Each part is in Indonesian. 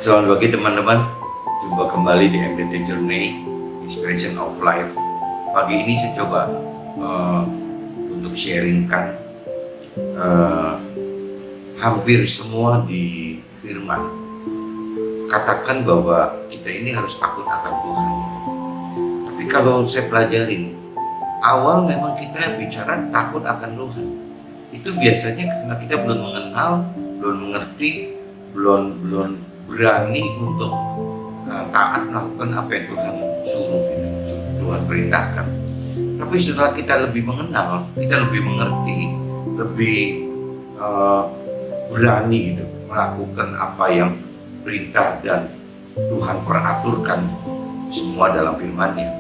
Selamat pagi teman-teman, jumpa kembali di MDT Journey Inspiration of Life. Pagi ini saya coba untuk sharingkan hampir semua di firman. Katakan bahwa kita ini harus takut akan Tuhan. Tapi kalau saya pelajarin, awal memang kita bicara takut akan Tuhan. Itu biasanya karena kita belum mengenal, belum mengerti, belum berani untuk taat melakukan apa yang Tuhan suruh, Tuhan perintahkan. Tapi setelah kita lebih mengenal, kita lebih mengerti, lebih berani gitu, melakukan apa yang perintah dan Tuhan peraturkan semua dalam firman-Nya.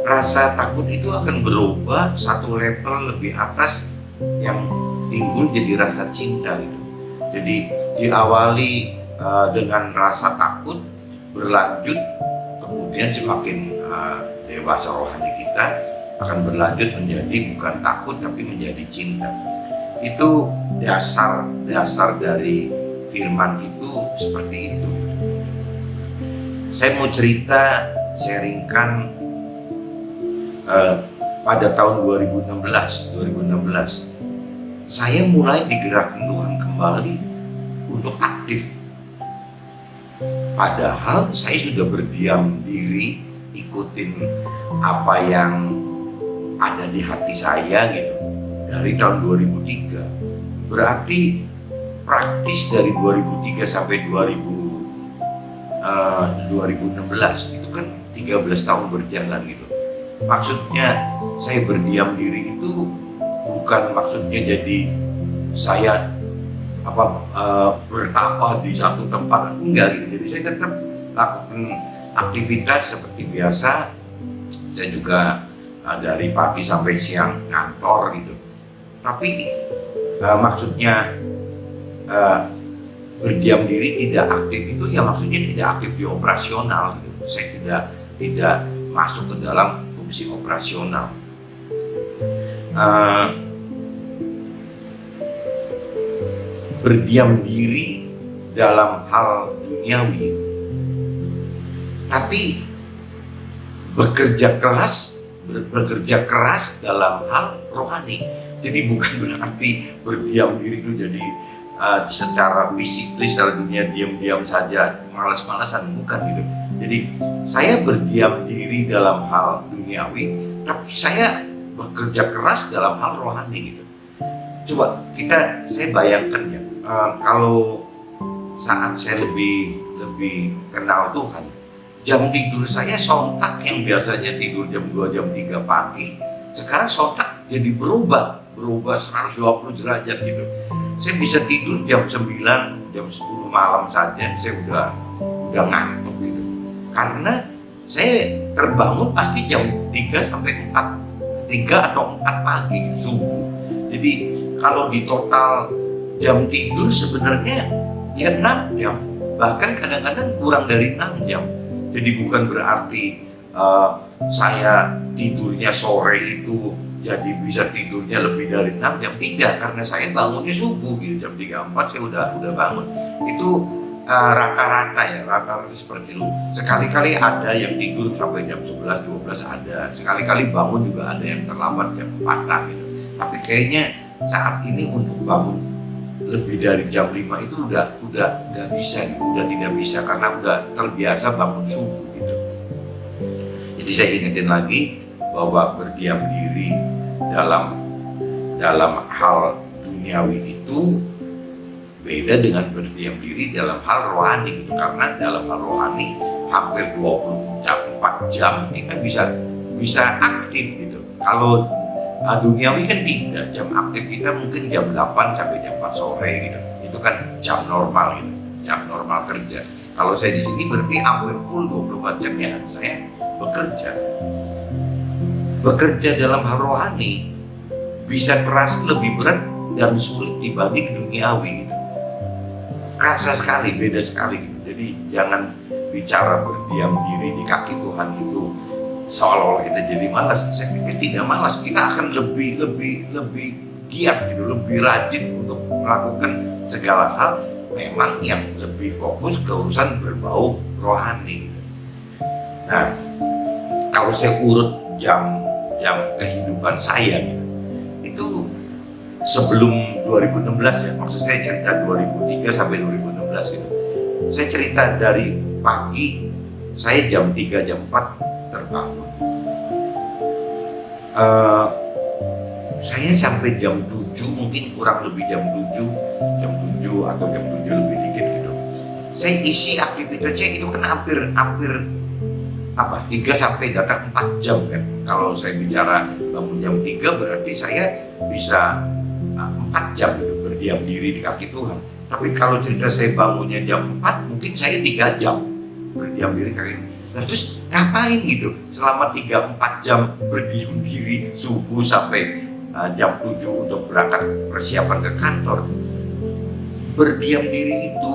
Rasa takut itu akan berubah satu level lebih atas, yang timbul jadi rasa cinta gitu. Jadi diawali dengan rasa takut, berlanjut, kemudian semakin dewasa rohani kita akan berlanjut menjadi bukan takut tapi menjadi cinta. Itu dasar dari firman itu seperti itu. Saya mau cerita, sharingkan pada tahun 2016 saya mulai digerakkan Tuhan kembali untuk aktif. Padahal saya sudah berdiam diri, ikutin apa yang ada di hati saya gitu dari tahun 2003. Berarti praktis dari 2003 sampai 2016 itu kan 13 tahun berjalan gitu. Maksudnya saya berdiam diri itu bukan maksudnya jadi saya bertapa di satu tempat, enggak gitu. Jadi saya tetap lakukan aktivitas seperti biasa. Saya juga dari pagi sampai siang ngantor gitu. Tapi maksudnya berdiam diri tidak aktif itu ya maksudnya tidak aktif di operasional gitu. Saya tidak masuk ke dalam fungsi operasional. Berdiam diri dalam hal duniawi, tapi bekerja keras dalam hal rohani. Jadi bukan berarti berdiam diri itu jadi secara fisiklis dalam dunia diam-diam saja, malas-malasan, bukan gitu. Jadi saya berdiam diri dalam hal duniawi, tapi saya bekerja keras dalam hal rohani gitu. Coba saya bayangkan ya, kalau saat saya lebih kenal Tuhan, jam tidur saya sontak yang biasanya tidur jam 2, jam 3 pagi, sekarang sontak jadi berubah 120 derajat gitu. Saya bisa tidur jam 9, jam 10 malam saja, saya udah ngantuk gitu. Karena saya terbangun pasti jam 3 sampai 3 atau 4 pagi subuh. Jadi kalau di total jam tidur sebenarnya ya 6 jam, bahkan kadang-kadang kurang dari 6 jam. Jadi bukan berarti saya tidurnya sore itu jadi bisa tidurnya lebih dari 6 jam, tidak, karena saya bangunnya subuh gitu, jam 3-4 saya udah bangun. Itu rata-rata seperti itu. Sekali-kali ada yang tidur sampai jam 11-12 ada, sekali-kali bangun juga ada yang terlambat jam 4 gitu. Tapi kayaknya saat ini untuk bangun lebih dari jam 5 itu udah nggak bisa gitu, udah tidak bisa karena udah terbiasa bangun subuh gitu. Jadi saya ingetin lagi bahwa berdiam diri dalam hal duniawi itu beda dengan berdiam diri dalam hal rohani gitu. Karena dalam hal rohani hampir 24 jam kita bisa aktif gitu. Kalau duniawi kan tidak, jam aktif kita mungkin jam 8 sampai jam 4 sore gitu. Itu kan jam normal gitu, jam normal kerja. Kalau saya di sini berarti hampir full 24 jam ya saya bekerja dalam hal rohani, bisa keras, lebih berat dan sulit dibanding duniawi gitu. Kerasa sekali, beda sekali gitu. Jadi jangan bicara berdiam diri di kaki Tuhan itu seolah-olah kita jadi malas. Saya pikir tidak malas, kita akan lebih giat gitu, lebih rajin untuk melakukan segala hal memang yang lebih fokus ke urusan berbau rohani. Nah, kalau saya urut jam kehidupan saya itu sebelum 2016 ya, maksud saya cerita 2003 sampai 2016 gitu. Saya cerita dari pagi, saya jam 3 jam 4 terbangun. Saya sampai jam 7, mungkin kurang lebih jam 7 atau jam 7 lebih dikit gitu. Saya isi aktivitasnya itu kan hampir 3 sampai datang 4 jam kan. Kalau saya bicara bangun jam 3 berarti saya bisa 4 jam gitu berdiam diri di kaki Tuhan. Tapi kalau cerita saya bangunnya jam 4, mungkin saya 3 jam berdiam diri kaki. Nah terus ngapain gitu selama 3-4 jam berdiam diri subuh sampai jam 7 untuk berangkat persiapan ke kantor. Berdiam diri itu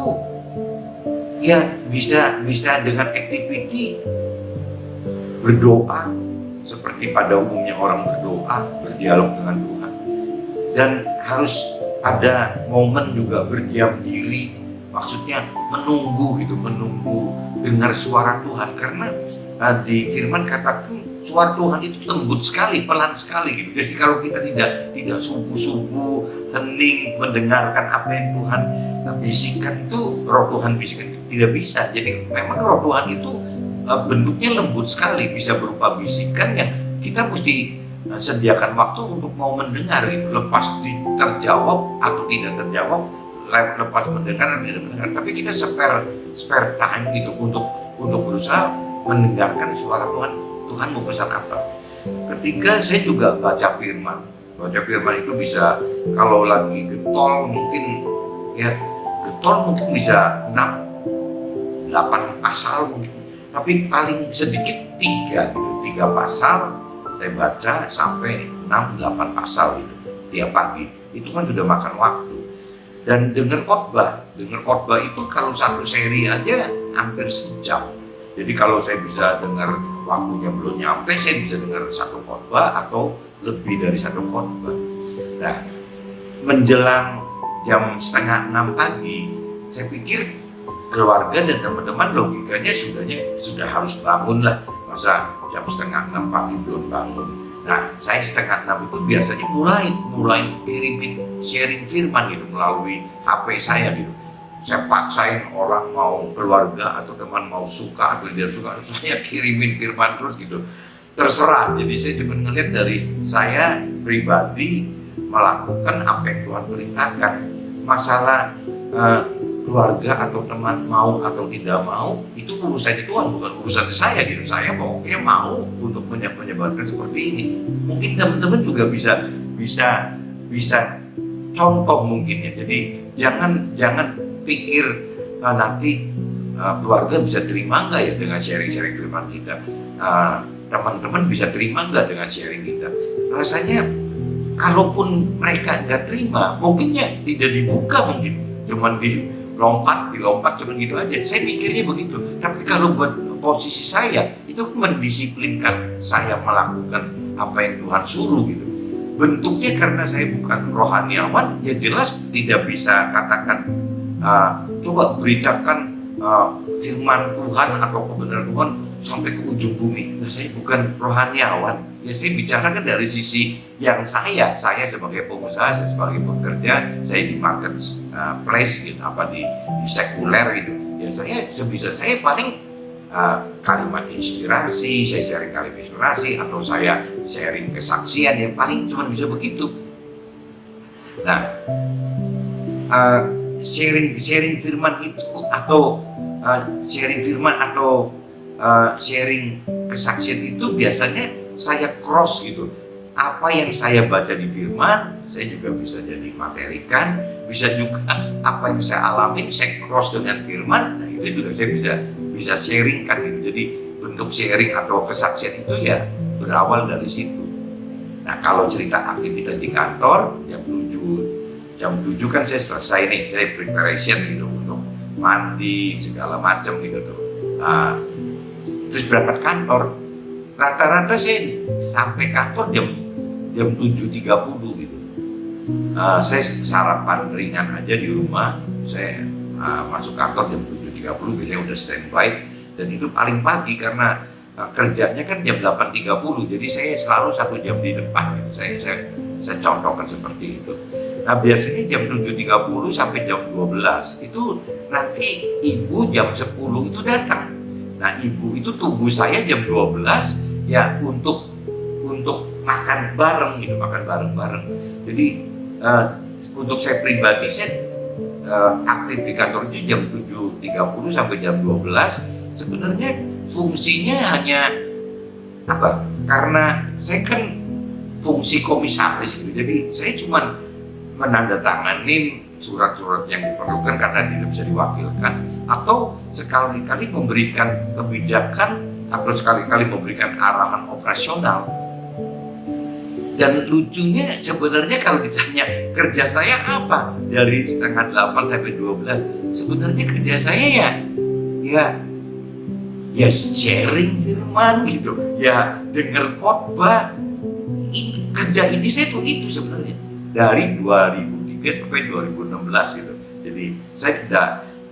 ya bisa dengan activity berdoa seperti pada umumnya orang berdoa, berdialog dengan Tuhan. Dan harus ada momen juga berdiam diri, maksudnya menunggu dengar suara Tuhan, karena di firman katakan suara Tuhan itu lembut sekali, pelan sekali gitu. Jadi kalau kita tidak subuh-subuh hening mendengarkan apa yang Tuhan bisikan, itu roh Tuhan bisikan, tidak bisa. Jadi memang roh Tuhan itu bentuknya lembut sekali, bisa berupa bisikan yang kita mesti sediakan waktu untuk mau mendengar gitu. Lepas terjawab atau tidak terjawab, lepas mendengar atau tidak mendengar, tapi kita spare time gitu untuk berusaha mendengarkan suara Tuhan. Tuhan mau pesan apa? Ketiga, saya juga baca firman. Baca firman itu bisa, kalau lagi getol mungkin bisa 6-8 pasal mungkin. Tapi paling sedikit 3 pasal saya baca sampai 6-8 pasal gitu tiap pagi. Itu kan sudah makan waktu. Dan dengar khotbah itu kalau satu seri aja hampir sejam. Jadi kalau saya bisa dengar waktunya belum nyampe, saya bisa dengar 1 khotbah atau lebih dari 1 khotbah. Nah, menjelang jam 5:30 pagi, saya pikir keluarga dan teman-teman logikanya sudah harus bangun lah. Masa jam 5:30 pagi belum bangun? Nah, saya 5:30 itu biasanya mulai kirimin sharing firman gitu melalui HP saya gitu. Saya paksain orang mau keluarga atau teman mau suka atau tidak suka, saya kirimin firman terus gitu. Terserah. Jadi saya cuma ngeliat dari saya pribadi melakukan apa yang Tuhan perintahkan. Masalah keluarga atau teman mau atau tidak mau, itu urusannya Tuhan, bukan urusan saya gitu. Saya pokoknya mau untuk menyebarkan seperti ini. Mungkin teman-teman juga bisa contoh mungkin ya. Jadi jangan pikir nanti keluarga bisa terima nggak ya dengan sharing firman kita, teman-teman bisa terima nggak dengan sharing kita. Rasanya kalaupun mereka nggak terima, mungkinnya tidak dibuka, mungkin cuman dilompat cuman gitu aja. Saya pikirnya begitu. Tapi kalau buat posisi saya, itu mendisiplinkan saya melakukan apa yang Tuhan suruh gitu. Bentuknya karena saya bukan rohaniawan, ya jelas tidak bisa katakan coba beritakan firman Tuhan atau kebenaran Tuhan sampai ke ujung bumi. Nah, saya bukan rohaniawan. Ya saya bicarakan dari sisi yang saya sebagai pengusaha, saya sebagai pekerja, saya di marketplace gitu, di sekuler gitu. Ya saya sebisa saya paling kalimat inspirasi, saya sharing kalimat inspirasi atau saya sharing kesaksian, yang paling cuma bisa begitu. Nah, sharing firman itu atau sharing kesaksian itu biasanya saya cross gitu. Apa yang saya baca di firman, saya juga bisa jadi materikan, bisa juga apa yang saya alami, saya cross dengan firman. Nah, itu juga saya bisa sharingkan gitu. Jadi bentuk sharing atau kesaksian itu ya berawal dari situ. Nah, kalau cerita aktivitas di kantor jam 7 kan saya selesai nih, saya preparation gitu untuk mandi segala macam gitu tuh. Terus berangkat kantor, rata-rata saya sampai kantor jam 7.30 gitu. Saya sarapan ringan aja di rumah, saya masuk kantor jam 7.30 biasanya udah standby, dan itu paling pagi karena kerjanya kan jam 8.30, jadi saya selalu 1 jam di depan gitu. Saya contohkan seperti itu. Nah biasanya jam 7.30 sampai jam 12 itu nanti ibu jam 10 itu datang. Nah ibu itu tunggu saya jam 12 ya untuk makan bareng gitu, makan bareng-bareng. Jadi untuk saya pribadi, saya aktif di kantor itu jam 7.30 sampai jam 12. Sebenarnya fungsinya hanya apa? Karena saya kan fungsi komisaris gitu, jadi saya cuma menandatangani surat-surat yang diperlukan karena tidak bisa diwakilkan, atau sekali-kali memberikan kebijakan, atau sekali-kali memberikan arahan operasional. Dan lucunya sebenarnya kalau ditanya kerja saya apa dari setengah 8 sampai 12, sebenarnya kerja saya ya sharing firman gitu, ya dengar khotbah. Kerja ini saya tuh itu sebenarnya dari 2003 sampai 2016 gitu. Jadi saya tidak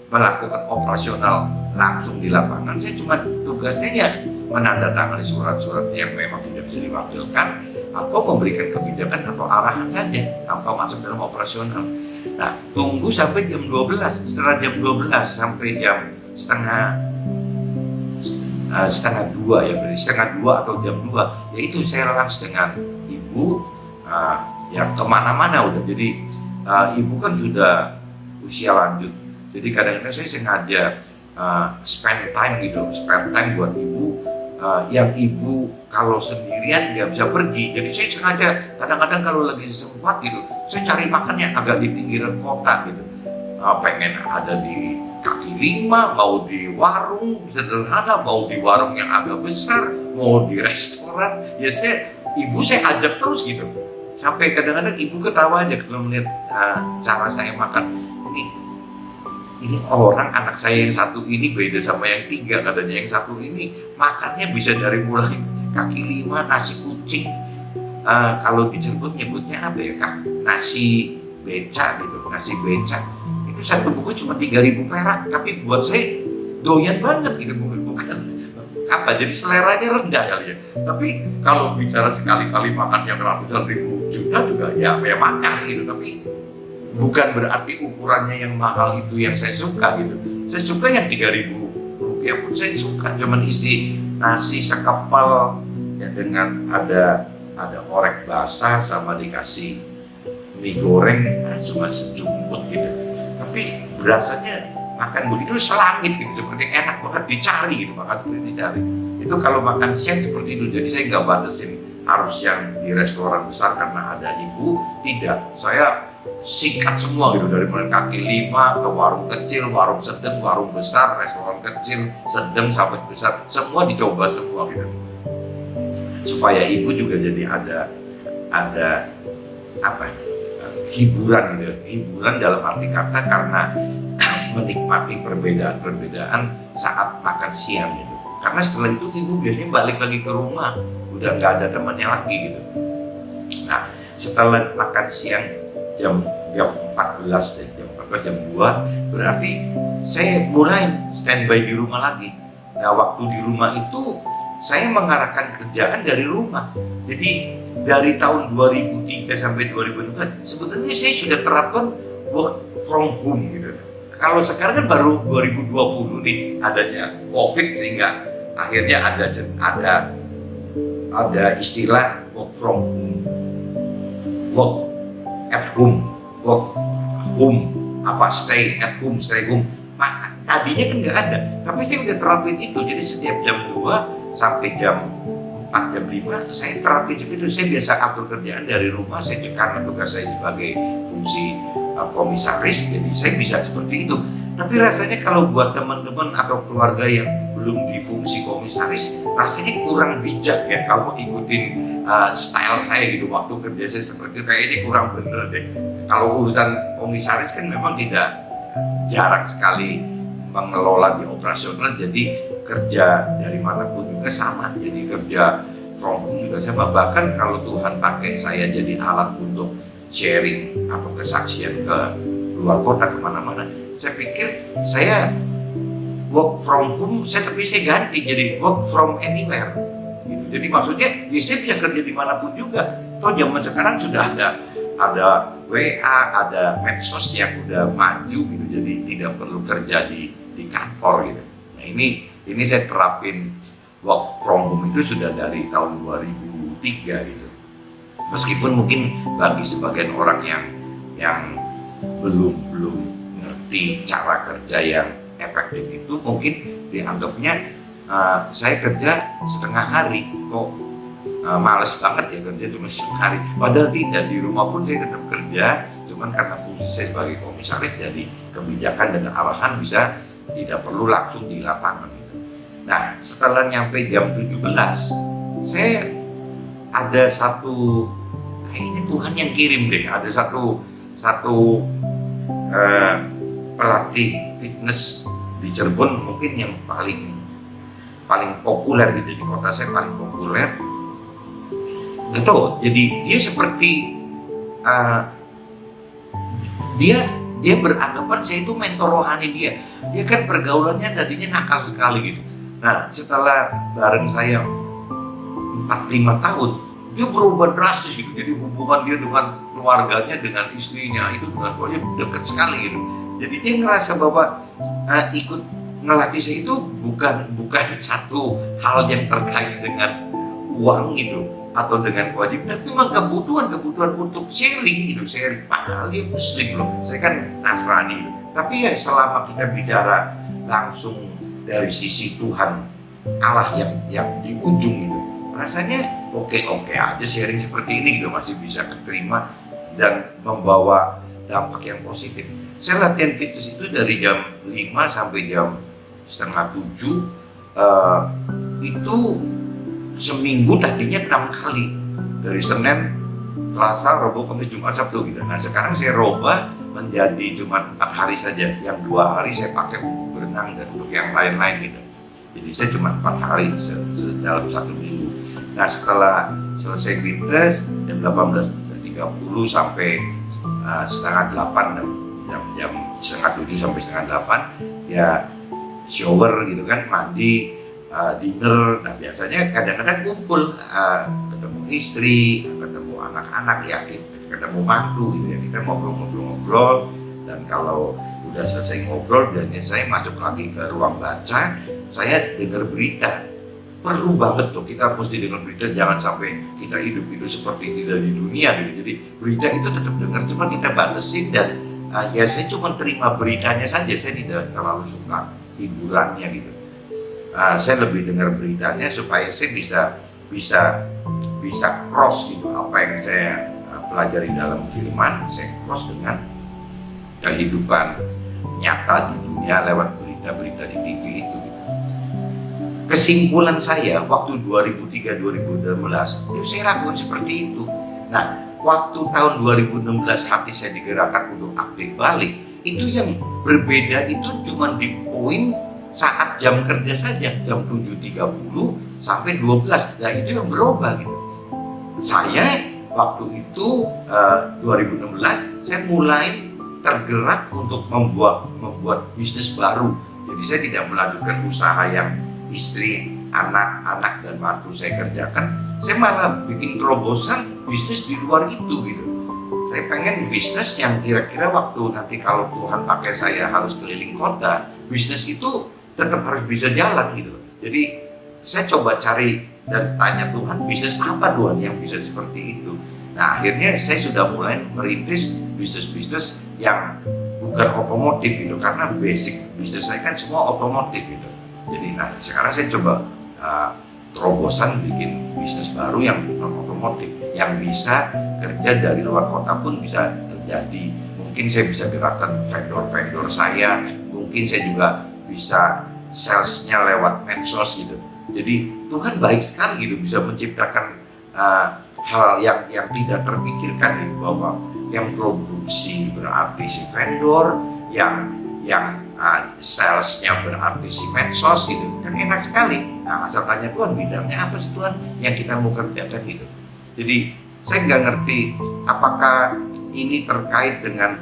melakukan operasional langsung di lapangan, saya cuma tugasnya ya menandatangani surat-surat yang memang tidak bisa diwakilkan, atau memberikan kebijakan atau arahan saja tanpa masuk dalam operasional. Nah, tunggu sampai jam 12. Setelah jam 12 sampai jam setengah 2 ya, berarti setengah 2 atau jam 2, yaitu saya lunch dengan ibu ya kemana-mana udah. Jadi ibu kan sudah usia lanjut, jadi kadang-kadang saya sengaja spare time buat ibu. Yang ibu kalau sendirian nggak bisa pergi, jadi saya sengaja kadang-kadang kalau lagi sempat gitu, saya cari makannya agak di pinggiran kota gitu. Pengen ada di kaki lima, mau di warung sederhana, mau di warung yang agak besar, mau di restoran, ya ibu saya ajak terus gitu. Sampai kadang-kadang ibu ketawa aja kalau melihat cara saya makan. Ini orang, anak saya yang satu ini beda sama yang 3 katanya. Yang satu ini makannya bisa dari mulai kaki lima, nasi kucing, kalau di Cirebon nyebutnya apa ya kak, nasi beca gitu, nasi beca itu satu bungkus cuma 3.000 perak, tapi buat saya doyan banget gitu, bukan apa, jadi seleranya rendah kali ya. Tapi kalau bicara sekali-kali makan yang ratusan ribu juta juga ya makan gitu, tapi bukan berarti ukurannya yang mahal itu yang saya suka gitu. Saya suka yang 3.000 rupiah pun saya suka, cuman isi nasi sekepal ya, dengan ada orek basah sama dikasih mie goreng cuma sejumput gitu. Tapi berasanya makan begitu selangit gitu, seperti enak banget dicari gitu, makan seperti dicari. Itu kalau makan siang seperti itu. Jadi saya nggak batasin harus yang di restoran besar karena ada ibu, tidak. Saya singkat semua gitu, dari mulai kaki lima ke warung kecil, warung sedang, warung besar, restoran kecil, sedang sampai besar, semua dicoba semua gitu, supaya ibu juga jadi ada apa hiburan gitu, hiburan dalam arti kata karena menikmati perbedaan saat makan siang gitu. Karena setelah itu ibu biasanya balik lagi ke rumah, udah nggak ada temannya lagi gitu. Nah setelah makan siang jam 14 dan jam 2 berarti saya mulai standby di rumah lagi. Nah waktu di rumah itu saya mengarahkan kerjaan dari rumah. Jadi dari tahun 2003 sampai 2014 sebenarnya saya sudah terapkan work from home gitu. Kalau sekarang kan baru 2020 nih adanya COVID, sehingga akhirnya ada istilah work from home, work at home, work home, stay at home, stay home. Tadinya kan nggak ada, tapi saya udah terapin itu. Jadi setiap jam 2 sampai jam 4, jam 5 saya terapin seperti itu. Saya biasa atur kerjaan dari rumah, saya karena tugas saya sebagai fungsi komisaris, jadi saya bisa seperti itu. Tapi rasanya kalau buat teman-teman atau keluarga yang belum di fungsi komisaris, rasanya kurang bijak ya kalau ikutin style saya gitu. Waktu kerja saya seperti itu, kayak ini kurang bener deh. Kalau urusan komisaris kan memang tidak jarang sekali mengelola di operasional, jadi kerja dari manapun juga sama, jadi kerja from home juga sama. Bahkan kalau Tuhan pakai saya jadi alat untuk sharing atau kesaksian ke luar kota, kemana-mana, Saya pikir saya work from home, tapi saya ganti jadi work from anywhere. Gitu. Jadi maksudnya, ya saya bisa kerja dimanapun juga. Toh zaman sekarang sudah ada WA, ada medsos yang udah maju gitu. Jadi tidak perlu kerja di kantor gitu. Nah ini saya terapin work from home itu sudah dari tahun 2003 gitu. Meskipun mungkin bagi sebagian orang yang belum ngerti cara kerja yang efektif itu mungkin dianggapnya saya kerja setengah hari kok, males banget ya kerja cuma setengah hari. Padahal tidak, di rumah pun saya tetap kerja, cuman karena fungsi saya sebagai komisaris jadi kebijakan dan arahan bisa tidak perlu langsung di lapangan gitu. Nah setelah nyampe jam 17 saya ada satu, kayaknya Tuhan yang kirim deh, ada satu pelatih fitness di Cirebon mungkin yang paling populer gitu, di kota saya paling populer. Nggak tahu, jadi dia seperti dia beranggapan saya itu mentor rohani dia. Dia kan pergaulannya tadinya nakal sekali gitu. Nah setelah bareng saya 4-5 tahun, dia berubah drastis gitu. Jadi hubungan dia dengan keluarganya, dengan istrinya itu dengan keluarga dekat sekali gitu. Jadi dia ngerasa bahwa ikut ngelatih saya itu bukan satu hal yang terkait dengan uang gitu atau dengan kewajiban, tapi memang kebutuhan untuk sharing gitu. Sharing, padahal dia muslim loh, saya kan Nasrani gitu. Tapi ya selama kita bicara langsung dari sisi Tuhan Allah yang di ujung gitu, rasanya oke aja sharing seperti ini gitu, masih bisa keterima dan membawa dampak yang positif. Saya latihan fitness itu dari jam 5 sampai jam setengah 7, itu seminggu tadinya 6 kali, dari Senin, Selasa, Rabu, Kamis, Jumat, Sabtu gitu. Nah sekarang saya robah menjadi cuma 4 hari saja, yang 2 hari saya pakai untuk berenang dan untuk yang lain-lain gitu. Jadi saya cuma 4 hari dalam 1 minggu. Nah setelah selesai fitness jam 18.30 sampai setengah 8, dan jam setengah 7 sampai setengah 8 ya shower gitu kan, mandi, dinner. Nah biasanya kadang-kadang kumpul, ketemu istri, ketemu anak-anak ya, ketemu mantu gitu ya, kita ngobrol-ngobrol. Dan kalau udah selesai ngobrol, biasanya saya masuk lagi ke ruang baca, saya dengar berita. Perlu banget tuh, kita mesti dengar berita, jangan sampai kita hidup seperti tidak di dunia gitu. Jadi berita itu tetap dengar, cuma kita batasin. Dan ya saya cuma terima beritanya saja, saya tidak terlalu suka hiburannya gitu. Saya lebih dengar beritanya supaya saya bisa cross gitu, apa yang saya pelajari dalam firman, saya cross dengan kehidupan nyata di dunia lewat berita-berita di TV itu. Kesimpulan saya waktu 2003-2012 itu saya lakukan seperti itu. Nah, waktu tahun 2016 hati saya digerakkan untuk aktif balik, itu yang berbeda itu cuma di poin saat jam kerja saja, jam 7.30 sampai 12. Nah itu yang berubah gitu. Saya waktu itu 2016 saya mulai tergerak untuk membuat bisnis baru. Jadi saya tidak melanjutkan usaha yang istri, anak-anak dan mantu saya kerjakan. Saya malah bikin terobosan bisnis di luar itu gitu. Saya pengen bisnis yang kira-kira waktu nanti kalau Tuhan pakai saya harus keliling kota, bisnis itu tetap harus bisa jalan gitu. Jadi saya coba cari dan tanya Tuhan, bisnis apa Tuhan yang bisa seperti itu. Nah akhirnya saya sudah mulai merintis bisnis-bisnis yang bukan otomotif gitu, karena basic bisnis saya kan semua otomotif gitu. Jadi nah sekarang saya coba terobosan bikin bisnis baru yang non otomotif, yang bisa kerja dari luar kota pun bisa terjadi. Mungkin saya bisa gerakan vendor-vendor saya, mungkin saya juga bisa salesnya lewat medsos gitu. Jadi Tuhan baik sekali gitu, bisa menciptakan hal yang tidak terpikirkan gitu, bahwa yang produksi berarti si vendor, yang salesnya berarti si medsos gitu, kan enak sekali. Nah asal tanya Tuhan, bidangnya apa sih Tuhan yang kita mau kerjakan gitu. Jadi saya nggak ngerti apakah ini terkait dengan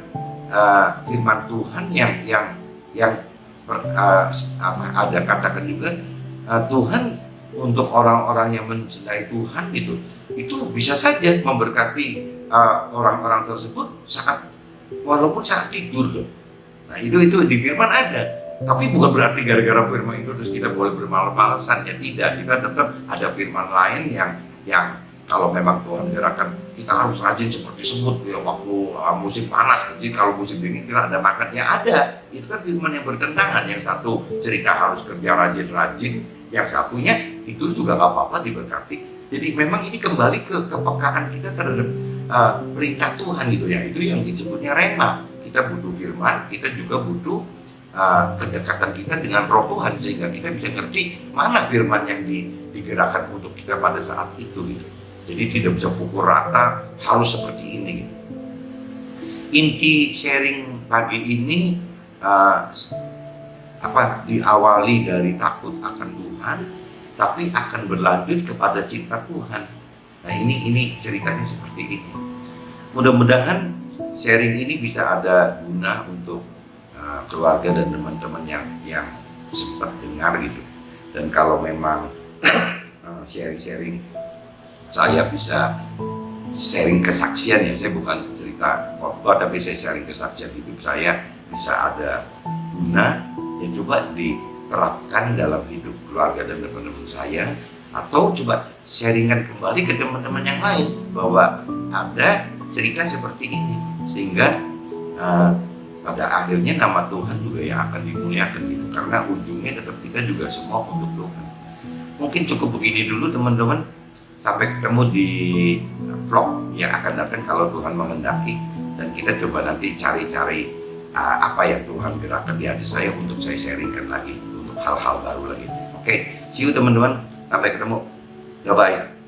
firman Tuhan yang ada katakan juga Tuhan untuk orang-orang yang mencintai Tuhan gitu, itu bisa saja memberkati orang-orang tersebut saat walaupun saat tidur loh. Nah itu di firman ada, tapi bukan berarti gara-gara firman itu terus kita boleh bermalas-malasan, ya tidak. Kita tetap ada firman lain yang kalau memang Tuhan gerakan kita harus rajin seperti semut ya waktu musim panas. Jadi kalau musim dingin kita ada makannya, ada. Itu kan firman yang bertentangan. Yang satu cerita harus kerja rajin-rajin, yang satunya itu juga gak apa-apa diberkati. Jadi memang ini kembali ke kepekaan kita terhadap perintah Tuhan gitu ya. Itu yang disebutnya rema. Kita butuh firman, kita juga butuh kedekatan kita dengan Roh Tuhan sehingga kita bisa ngerti mana firman yang digerakkan untuk kita pada saat itu gitu. Jadi tidak bisa pukul rata harus seperti ini gitu. Inti sharing pagi ini diawali dari takut akan Tuhan, tapi akan berlanjut kepada cinta Tuhan. Nah ini ceritanya seperti ini. Mudah-mudahan sharing ini bisa ada guna untuk keluarga dan teman-teman yang sempat dengar gitu. Dan kalau memang sharing saya bisa sharing kesaksian ya, saya bukan cerita khotbah tapi saya sharing kesaksian hidup saya bisa ada guna, ya coba diterapkan dalam hidup keluarga dan teman-teman saya, atau coba sharingkan kembali ke teman-teman yang lain bahwa ada cerita seperti ini sehingga pada akhirnya nama Tuhan juga yang akan dimuliakan gitu, karena ujungnya tetap kita juga semua untuk Tuhan. Mungkin cukup begini dulu teman-teman, sampai ketemu di vlog yang akan datang kalau Tuhan menghendaki, dan kita coba nanti cari-cari apa yang Tuhan gerakkan di hati saya untuk saya sharingkan lagi untuk hal-hal baru lagi. Oke, see you teman-teman, sampai ketemu, bye-bye.